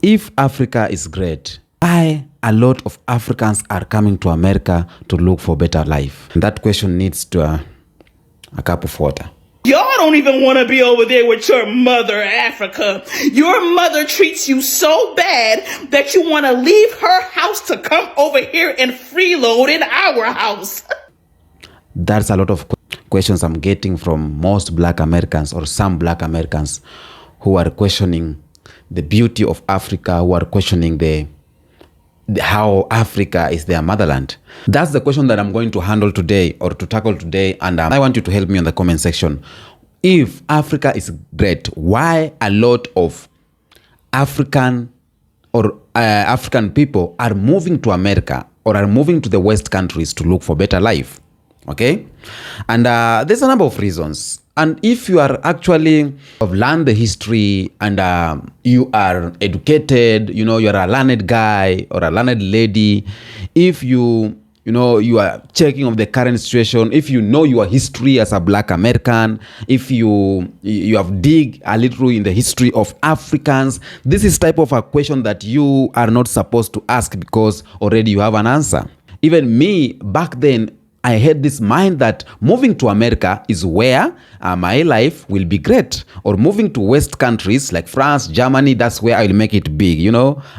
If Africa is great, why a lot of Africans are coming to America to look for better life? And that question needs to a cup of water. Y'all don't even want to be over there with your mother, Africa. Your mother treats you so bad that you want to leave her house to come over here and freeload in our house. That's a lot of questions I'm getting from most Black Americans, or some Black Americans, who are questioning the beauty of Africa, who are questioning how Africa is their motherland. That's the question that I'm going to handle today, or to tackle today, and I want you to help me in the comment section. If Africa is great, why a lot of African people are moving to America, or are moving to the West countries to look for better life? Okay, and there's a number of reasons. And if you are actually have learned the history, and you are educated, you are a learned guy or a learned lady, if you are checking of the current situation, if you know your history as a Black American, if you have dig a little in the history of Africans, this is type of a question that you are not supposed to ask, because already you have an answer. Even me back then, I had this mind that moving to America is where my life will be great, or moving to West countries like France, Germany, that's where I'll make it big,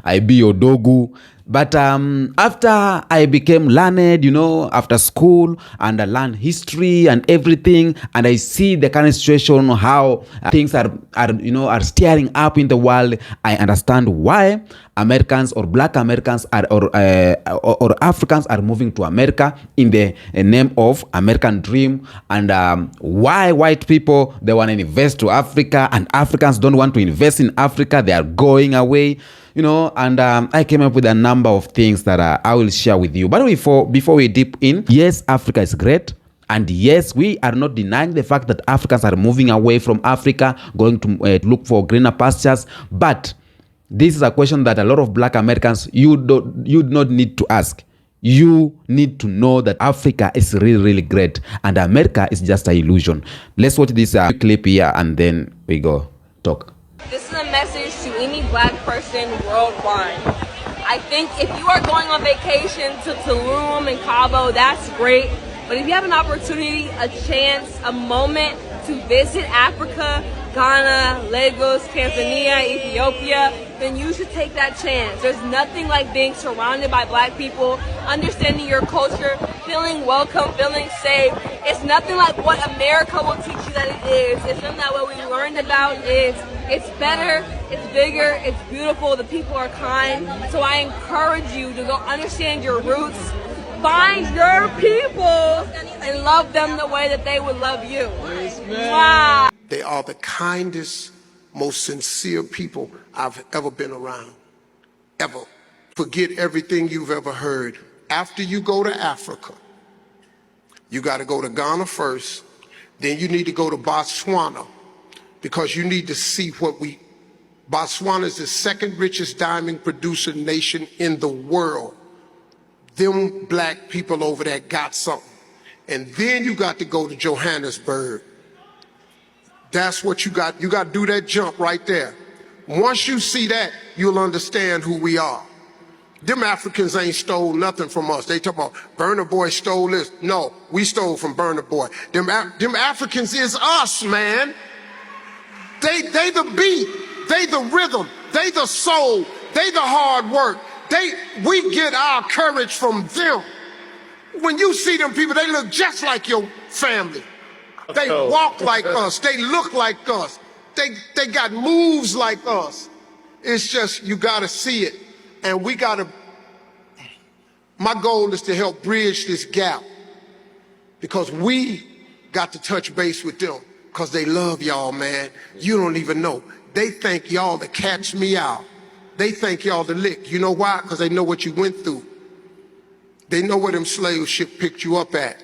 I be Odogu. But after I became learned, after school, and I learned history and everything, and I see the current situation, how things are steering up in the world, I understand why Americans or Black Americans or Africans are moving to America in the name of American dream, and why white people, they want to invest to Africa, and Africans don't want to invest in Africa, they are going away. And I came up with a number of things that I will share with you. But before we deep in, yes, Africa is great. And yes, we are not denying the fact that Africans are moving away from Africa, going to look for greener pastures. But this is a question that a lot of Black Americans, you do not need to ask. You need to know that Africa is really, really great, and America is just an illusion. Let's watch this clip here, and then we go talk. This is a message to any Black person worldwide. I think if you are going on vacation to Tulum and Cabo, that's great. But if you have an opportunity, a chance, a moment to visit Africa, Ghana, Lagos, Tanzania, Ethiopia, then you should take that chance. There's nothing like being surrounded by Black people, understanding your culture, feeling welcome, feeling safe. It's nothing like what America will teach you that it is. It's nothing like what we learned about is. It's better, it's bigger, it's beautiful, the people are kind. So I encourage you to go understand your roots, find your people, and love them the way that they would love you. Wow. They are the kindest, most sincere people I've ever been around, ever. Forget everything you've ever heard. After you go to Africa, you got to go to Ghana first, then you need to go to Botswana, because you need to see Botswana is the second richest diamond producer nation in the world. Them Black people over there got something. And then you got to go to Johannesburg. That's what you got. You got to do that jump right there. Once you see that, you'll understand who we are. Them Africans ain't stole nothing from us. They talk about Burna Boy stole this. No, we stole from Burna Boy. Them Africans is us, man. They the beat, they the rhythm, they the soul, they the hard work. We get our courage from them. When you see them people, they look just like your family. They walk like us. They look like us. They got moves like us. It's just, you gotta see it. And my goal is to help bridge this gap, because we got to touch base with them, because they love y'all, man. You don't even know. They think y'all to catch me out. They think y'all to lick. You know why? Because they know what you went through. They know where them slave ship picked you up at.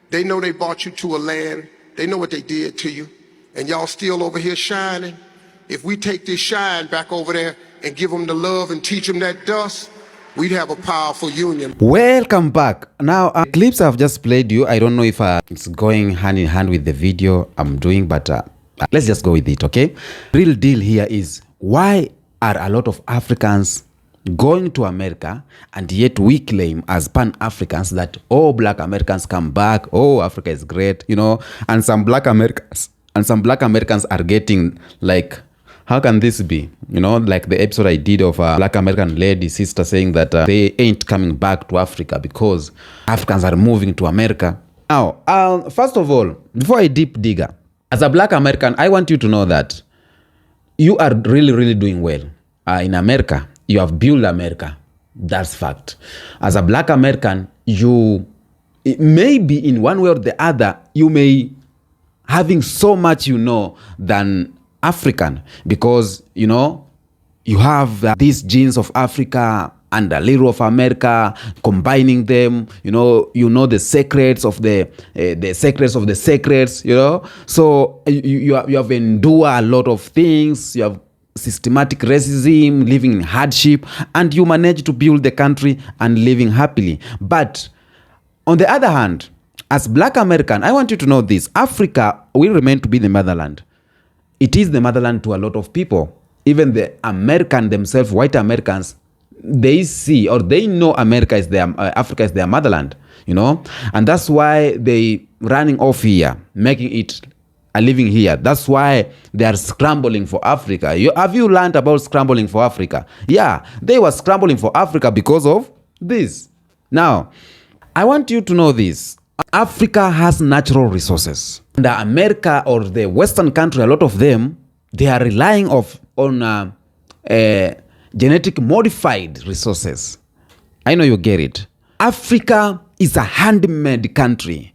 They know they brought you to a land. They know what they did to you. And y'all still over here shining. If we take this shine back over there and give them the love and teach them that dust, we'd have a powerful union. Welcome back. Now, clips I've just played you, I don't know if it's going hand in hand with the video I'm doing, but let's just go with it, okay? Real deal here is, why are a lot of Africans going to America, and yet we claim as Pan-Africans that, oh, Black Americans come back, oh, Africa is great, and some Black Americans are getting like, how can this be? Like the episode I did of a Black American lady sister saying that they ain't coming back to Africa because Africans are moving to America. Now, first of all, before I deep digger, as a Black American, I want you to know that you are really, really doing well in America. You have built America. That's fact. As a Black American, you maybe in one way or the other, you may having so much than African, because you have these genes of Africa and a little of America, combining them. The secrets of the secrets of the secrets. So you have endured a lot of things. You have systematic racism, living in hardship, and you manage to build the country and living happily. But on the other hand, as Black American, I want you to know this: Africa will remain to be the motherland. It is the motherland to a lot of people. Even the American themselves, white Americans, they see or they know America is Africa is their motherland, and that's why they running off here, making it a living here. That's why they are scrambling for Africa. Have you learned about scrambling for Africa? Yeah, they were scrambling for Africa because of this. Now, I want you to know this. Africa has natural resources. And America or the Western country, a lot of them, they are relying on genetic modified resources. I know you get it. Africa is a handmade country.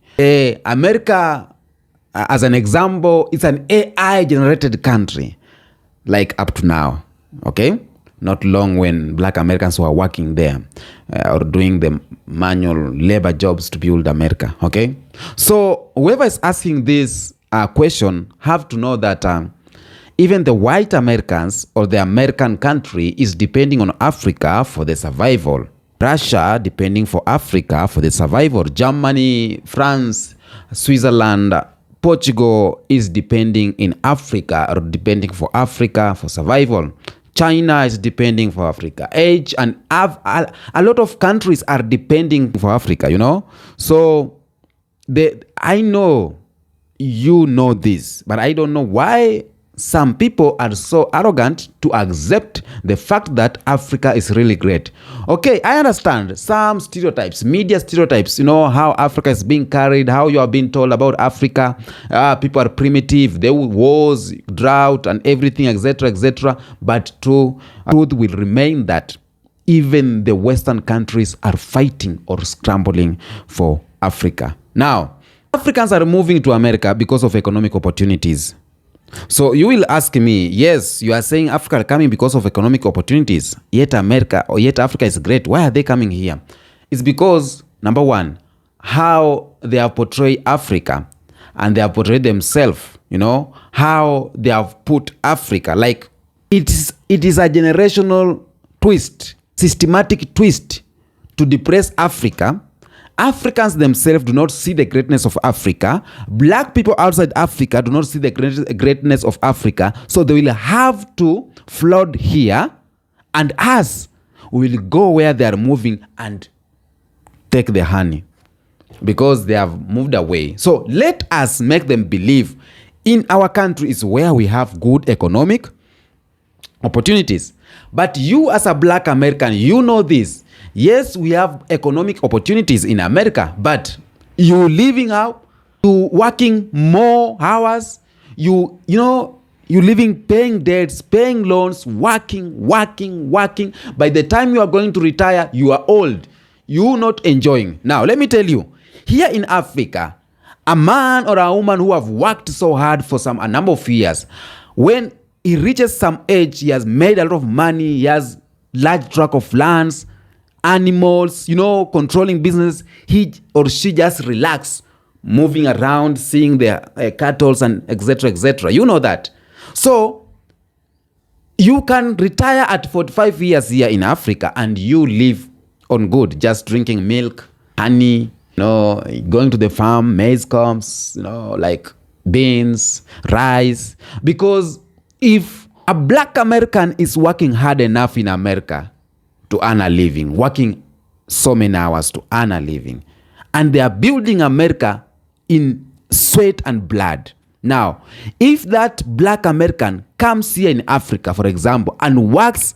America, as an example, it's an AI generated country, like up to now. Okay? Not long when Black Americans were working there or doing the manual labor jobs to build America. Okay? So whoever is asking this question have to know that even the white Americans or the American country is depending on Africa for the survival. Russia depending for Africa for the survival. Germany, France, Switzerland, Portugal is depending in Africa or depending for Africa for survival. China is depending for Africa. And a lot of countries are depending for Africa, So I know you know this, but I don't know why some people are so arrogant to accept the fact that Africa is really great. Okay, I understand some stereotypes, media stereotypes, how Africa is being carried, how you are being told about Africa. People are primitive, there wars, drought, and everything, etc., etc. But truth will remain that even the Western countries are fighting or scrambling for Africa. Now, Africans are moving to America because of economic opportunities. So you will ask me, yes, you are saying Africa are coming because of economic opportunities, yet Africa is great. Why are they coming here? It's because, number one, how they have portrayed Africa and they have portrayed themselves, how they have put Africa, like it is a generational twist, systematic twist to depress Africa. Africans themselves do not see the greatness of Africa. Black people outside Africa do not see the greatness of Africa. So they will have to flood here, and us, we will go where they are moving and take the honey because they have moved away. So let us make them believe in our country is where we have good economic opportunities. But you as a Black American, you know this. Yes, we have economic opportunities in America, but you living out, you working more hours, you living, paying debts, paying loans, working. By the time you are going to retire, you are old. You not enjoying. Now, let me tell you, here in Africa, a man or a woman who have worked so hard for a number of years, when he reaches some age, he has made a lot of money, he has large tract of lands, animals, controlling business, he or she just relax, moving around, seeing their cattle and etc., etc. You know that. So you can retire at 45 years here in Africa and you live on good, just drinking milk, honey, going to the farm, maize comes, like beans, rice. Because if A black American is working hard enough in America to earn a living, working so many hours to earn a living. And they are building America in sweat and blood. Now, if that black American comes here in Africa, for example, and works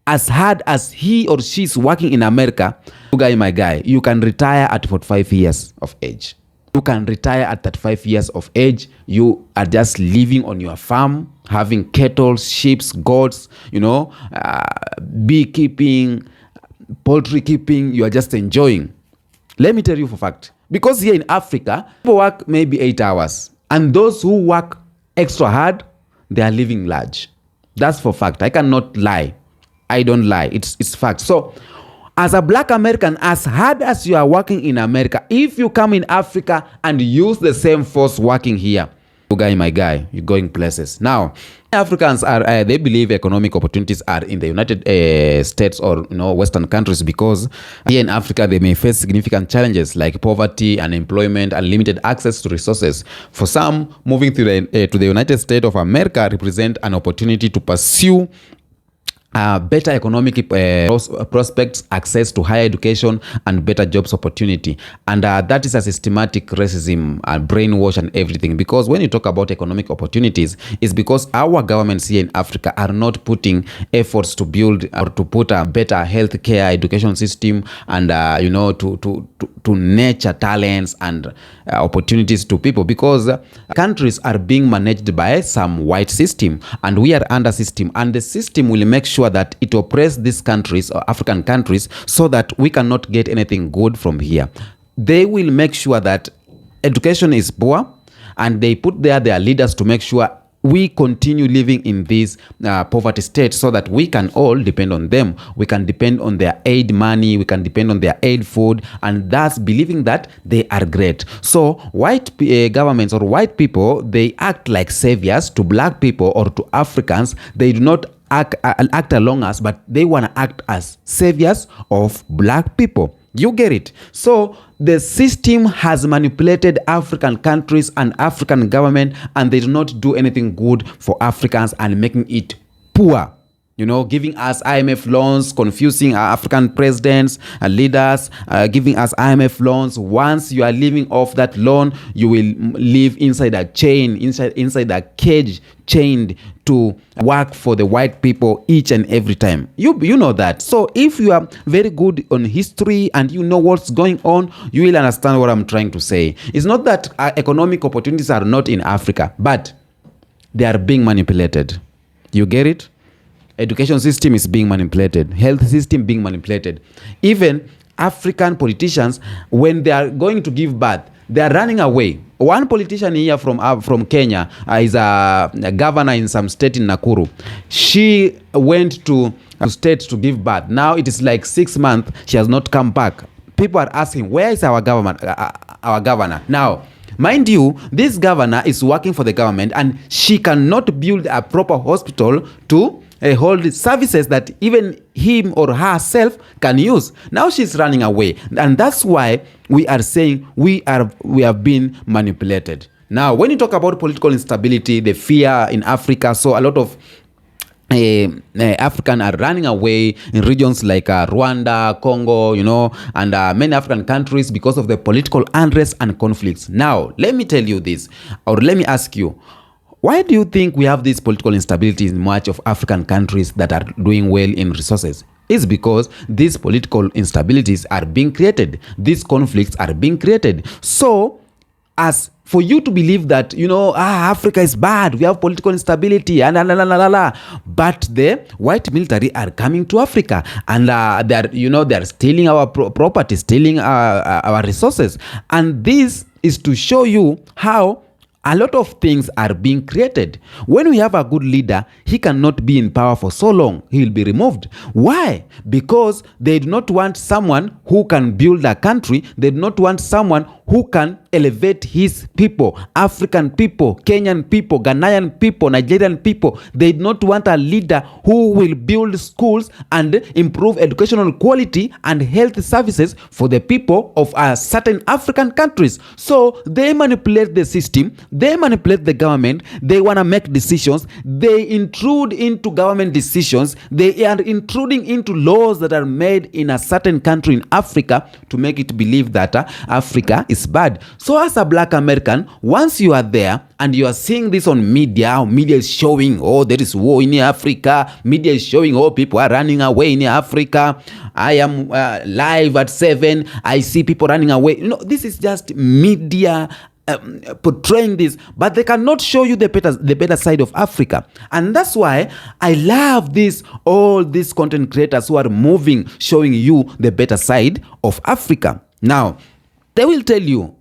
as hard as he or she is working in America, my guy, you can retire at 45 years of age. You can retire at 35 years of age. You are just living on your farm, having cattle, sheep, goats, beekeeping, poultry keeping. You are just enjoying. Let me tell you for a fact. Because here in Africa, people work maybe 8 hours. And those who work extra hard, they are living large. That's for fact. I cannot lie. I don't lie. It's fact. So, as a black American, as hard as you are working in America, if you come in Africa and use the same force working here, my guy, you're going places. Now, Africans are they believe economic opportunities are in the United States or Western countries, because here in Africa they may face significant challenges like poverty, unemployment, and limited access to resources. For some, moving to the United States of America represent an opportunity to pursue better economic prospects, access to higher education, and better jobs opportunity. And that is a systematic racism and brainwash and everything. Because when you talk about economic opportunities, it's because our governments here in Africa are not putting efforts to build or to put a better healthcare education system and to nurture talents and opportunities to people, because countries are being managed by some white system and we are under system, and the system will make sure that it oppresses these countries or African countries so that we cannot get anything good from here. They will make sure that education is poor, and they put there their leaders to make sure we continue living in this poverty state, so that we can all depend on them. We can depend on their aid money, we can depend on their aid food, and thus believing that they are great. So white governments or white people, they act like saviors to black people or to Africans. They do not act along us, but they want to act as saviors of black people. You get it? So the system has manipulated African countries and African government, and they do not do anything good for Africans and making it poor. Giving us IMF loans, confusing our African presidents and leaders, giving us IMF loans. Once you are living off that loan, you will live inside a chain, inside a cage, chained to work for the white people each and every time. You know that. So if you are very good on history and you know what's going on, you will understand what I'm trying to say. It's not that economic opportunities are not in Africa, but they are being manipulated. You get it? Education system is being manipulated. Health system being manipulated. Even African politicians, when they are going to give birth, they are running away. One politician here from Kenya is a governor in some state in Nakuru. She went to a state to give birth. Now it is like 6 months. She has not come back. People are asking, where is our governor? Now, mind you, this governor is working for the government, and she cannot build a proper hospital to hold services that even him or herself can use. Now she's running away, and that's why we are saying we have been manipulated. Now, when you talk about political instability, the fear in Africa, so a lot of African are running away in regions like Rwanda, Congo, and many African countries because of the political unrest and conflicts. Now, let me tell you this, or let me ask you, why do you think we have this political instability in much of African countries that are doing well in resources? It's because these political instabilities are being created. These conflicts are being created. So, as for you to believe that, Africa is bad, we have political instability, but the white military are coming to Africa, and they're stealing our property, stealing our resources. And this is to show you how a lot of things are being created. When we have a good leader, he cannot be in power for so long. He will be removed. Why? Because they do not want someone who can build a country. They do not want someone who can elevate his people, African people, Kenyan people, Ghanaian people, Nigerian people. They do not want a leader who will build schools and improve educational quality and health services for the people of certain African countries. So they manipulate the system, they manipulate the government, they want to make decisions, they intrude into government decisions, they are intruding into laws that are made in a certain country in Africa to make it believe that Africa is bad. So as a black American, once you are there and you are seeing this on media is showing, oh, there is war in Africa, media is showing, oh, people are running away in Africa, I am live at 7, I see people running away. This is just media portraying this, but they cannot show you the better side of Africa. And that's why I love all these content creators who are showing you the better side of Africa. Now, they will tell you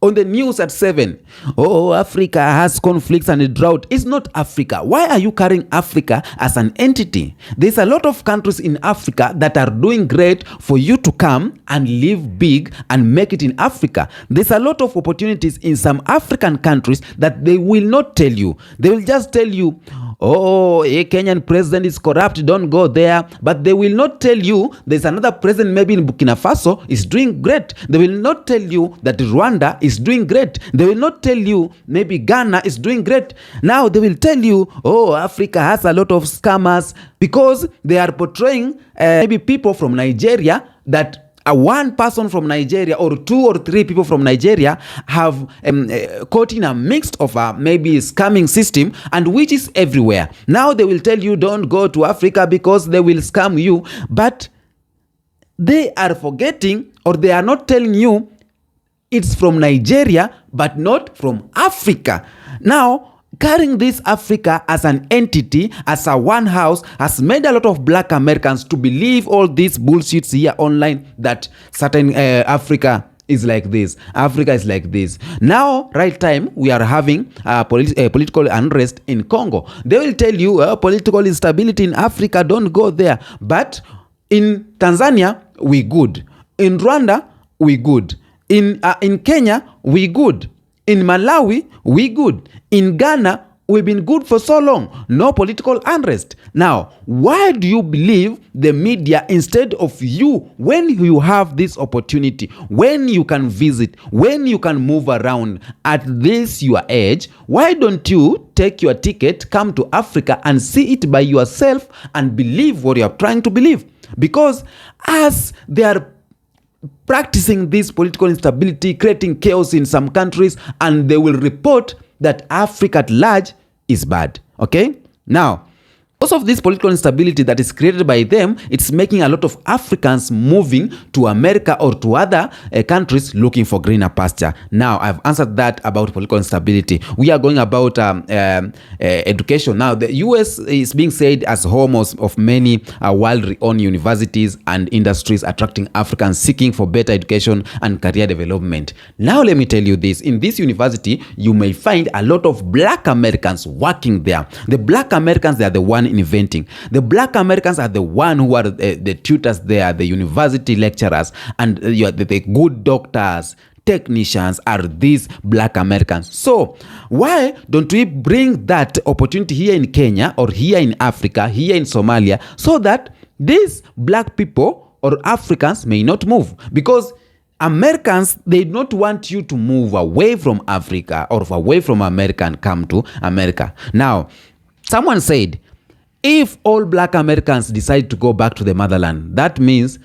on the news at 7, oh, Africa has conflicts and a drought. It's not Africa. Why are you carrying Africa as an entity? There's a lot of countries in Africa that are doing great for you to come and live big and make it in Africa. There's a lot of opportunities in some African countries that they will not tell you. They will just tell you, oh, a Kenyan president is corrupt, don't go there. But they will not tell you there's another president maybe in Burkina Faso is doing great. They will not tell you that Rwanda is doing great. They will not tell you maybe Ghana is doing great. Now they will tell you, oh, Africa has a lot of scammers, because they are portraying maybe people from Nigeria, that one person from Nigeria or 2 or 3 people from Nigeria have caught in a mixed of maybe scamming system, and which is everywhere. Now they will tell you don't go to Africa because they will scam you, but they are forgetting, or they are not telling you it's from Nigeria but not from Africa. Now, carrying this Africa as an entity, as a one house, has made a lot of black Americans to believe all these bullshits here online, that certain Africa is like this, Africa is like this. Now, right time, we are having political unrest in Congo. They will tell you political instability in Africa, don't go there. But in Tanzania, we good. In Rwanda, we good. In Kenya, we good. In Malawi, we good. In Ghana, we've been good for so long. No political unrest. Now, why do you believe the media, instead of you, when you have this opportunity, when you can visit, when you can move around at this your age, why don't you take your ticket, come to Africa and see it by yourself and believe what you are trying to believe? Because as they are practicing this political instability, creating chaos in some countries, and they will report that Africa at large is bad. Okay? Now, because of this political instability that is created by them, it's making a lot of Africans moving to America or to other countries looking for greener pasture. Now, I've answered that about political instability. We are going about education. Now, the US is being said as home of many world-renowned universities and industries, attracting Africans seeking for better education and career development. Now, let me tell you this. In this university, you may find a lot of black Americans working there. The black Americans, they are the one inventing. The black Americans are the one who are the tutors there, the university lecturers, and the good doctors, technicians are these black Americans. So why don't we bring that opportunity here in Kenya or here in Africa, here in Somalia, so that these black people or Africans may not move? Because Americans, they don't want you to move away from Africa or away from America and come to America. Now, someone said, if all black Americans decide to go back to the motherland, that means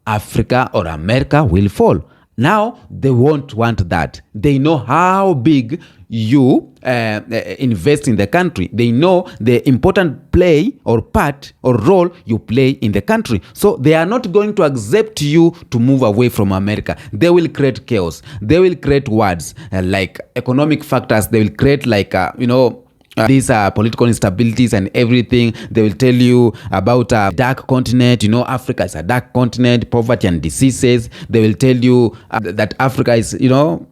Africa or America will fall. Now, they won't want that. They know how big you invest in the country. They know the important play or part or role you play in the country. So they are not going to accept you to move away from America. They will create chaos. They will create words like economic factors. They will create like, these political instabilities and everything. They will tell you about a dark continent. Africa is a dark continent, poverty and diseases. They will tell you that Africa is, they will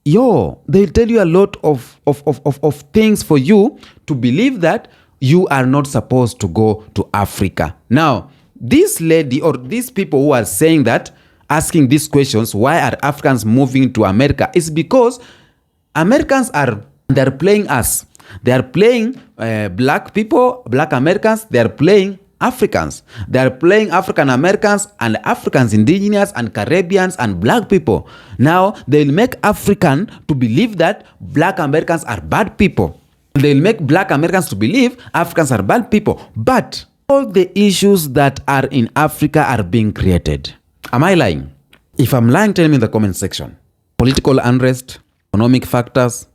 tell you a lot of things for you to believe that you are not supposed to go to Africa. Now, this lady or these people who are saying that asking these questions, why are Africans moving to America, is because Americans they're playing us. They are playing black people, black Americans. They are playing Africans. They are playing African Americans and Africans, indigenous and Caribbeans and black people. Now they'll make African to believe that black Americans are bad people. They'll make black Americans to believe Africans are bad people. But all the issues that are in Africa are being created. Am I lying? If I'm lying, tell me in the comment section. Political unrest, economic factors,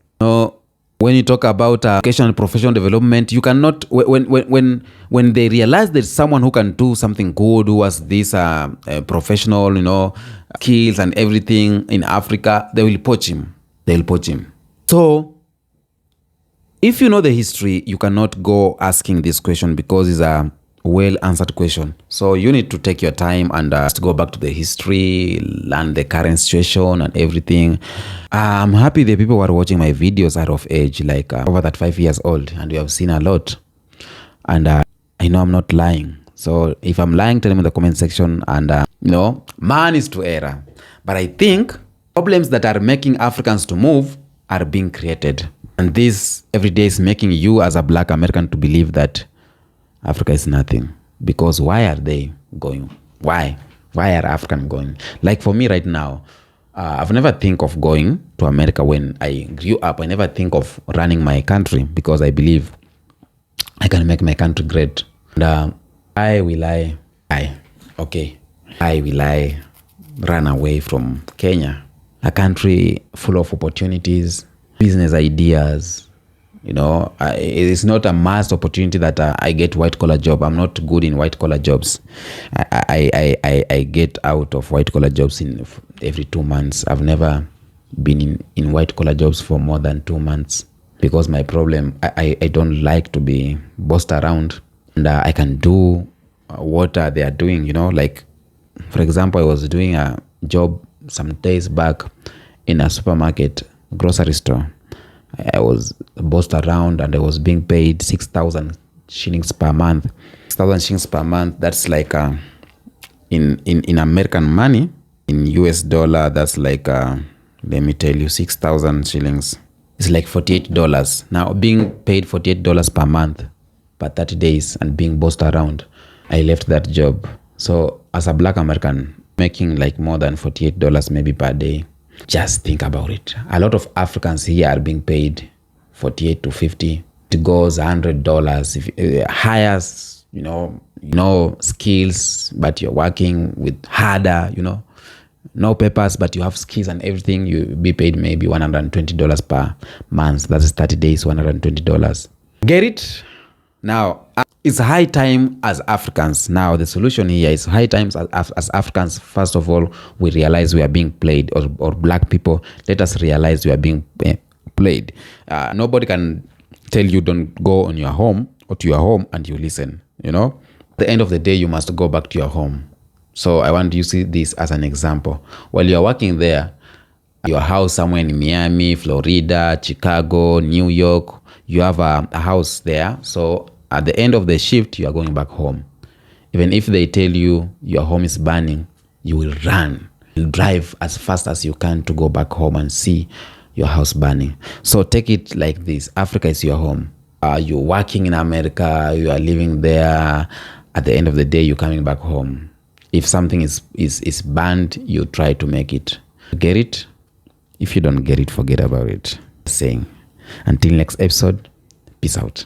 when you talk about education and professional development, you cannot, when they realize there's someone who can do something good, who has this professional, skills and everything in Africa, they will poach him. They'll poach him. So, if you know the history, you cannot go asking this question because it's a well-answered question. So you need to take your time and just go back to the history, learn the current situation and everything. I'm happy the people who are watching my videos are of age, like over that 5 years old, and we have seen a lot. And I know I'm not lying. So if I'm lying, tell me in the comment section. And man is to error. But I think problems that are making Africans to move are being created. And this every day is making you as a black American to believe that Africa is nothing. Because why are they going? Why? Why are Africans going? Like for me right now, I've never think of going to America. When I grew up, I never think of running my country because I believe I can make my country great. And why will I run away from Kenya? A country full of opportunities, business ideas. It's not a mass opportunity that I get white collar job. I'm not good in white collar jobs. I get out of white collar jobs in every 2 months. I've never been in white collar jobs for more than 2 months because my problem, I don't like to be bossed around, and I can do what they are doing. Like for example, I was doing a job some days back in a supermarket, grocery store. I was bossed around and I was being paid 6,000 shillings per month. 6,000 shillings per month, that's like in American money, in US dollar, that's like, let me tell you, 6,000 shillings. It's like $48. Now, being paid $48 per month per 30 days and being bossed around, I left that job. So as a black American, making like more than $48 maybe per day, just think about it. A lot of Africans here are being paid $48 to $50. It goes $100. If hires, skills, but you're working with harder, no papers, but you have skills and everything. You be paid maybe $120 per month. That's 30 days, $120. Get it? Now, it's high time as Africans. Now, the solution here is high times as Africans. First of all, we realize we are being played, or black people, let us realize we are being played. Nobody can tell you don't go on your home or to your home and you listen. At the end of the day, you must go back to your home. So I want you to see this as an example. While you're working there, your house somewhere in Miami, Florida, Chicago, New York, you have a house there. So at the end of the shift, you are going back home. Even if they tell you your home is burning, you will run. You'll drive as fast as you can to go back home and see your house burning. So take it like this. Africa is your home. You're working in America. You are living there. At the end of the day, you're coming back home. If something is banned, you try to make it. Get it? If you don't get it, forget about it. Saying, until next episode, peace out.